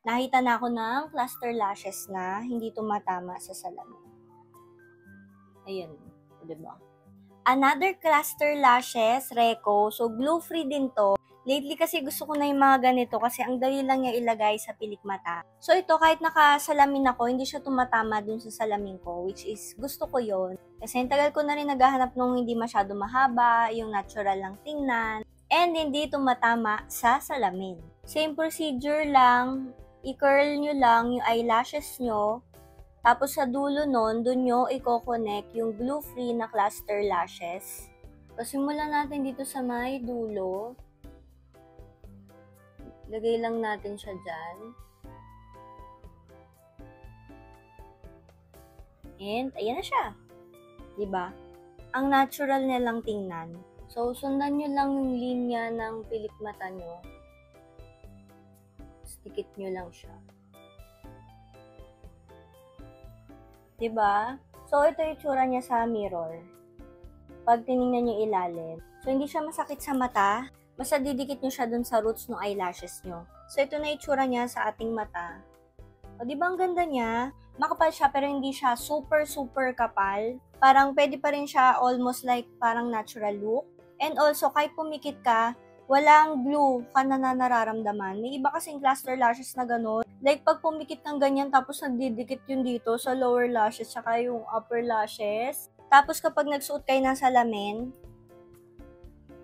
Nakita na ako ng cluster lashes na hindi tumatama sa salamin. Ayan, diba? Another cluster lashes, Reco. So, glue-free din to. Lately kasi gusto ko na yung mga ganito kasi ang dali lang niya ilagay sa pilik mata. So, ito kahit nakasalamin ako, hindi siya tumatama dun sa salamin ko, which is gusto ko yon. Kasi tagal ko na rin naghahanap nung hindi masyado mahaba, yung natural lang tingnan, and hindi tumatama sa salamin. Same procedure lang, i-curl nyo lang yung eyelashes nyo, tapos sa dulo nun, dun nyo i-connect yung glue-free na cluster lashes. So, simulan natin dito sa may dulo. Lagay lang natin siya dyan. And, ayan na siya. Diba? Ang natural niya lang tingnan. So, sundan nyo lang yung linya ng pilik mata nyo. Dikit nyo lang siya. Diba? So, ito yung itsura niya sa mirror. Pag tinignan nyo ilalim. So, hindi siya masakit sa mata. Basta didikit nyo siya dun sa roots ng eyelashes nyo. So, ito na itsura niya sa ating mata. O, diba ang ganda niya? Makapal siya pero hindi siya super kapal. Parang pwede pa rin siya almost like parang natural look. And also, kahit pumikit ka, walang glue ka na nararamdaman. May iba kasing cluster lashes na gano'n. Like, pag pumikit ng ganyan, tapos nagdidikit yun dito sa lower lashes, saka yung upper lashes. Tapos, kapag nagsuot kayo ng salamin,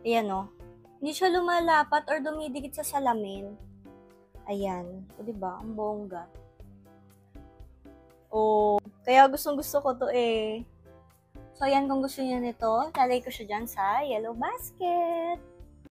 ayan o, hindi siya lumalapat or dumidikit sa salamin. Ayan. O, diba? Ang bongga. O, kaya gustong-gusto ko to eh. So, ayan, kung gusto niyo nito, lalagay ko siya dyan sa yellow basket.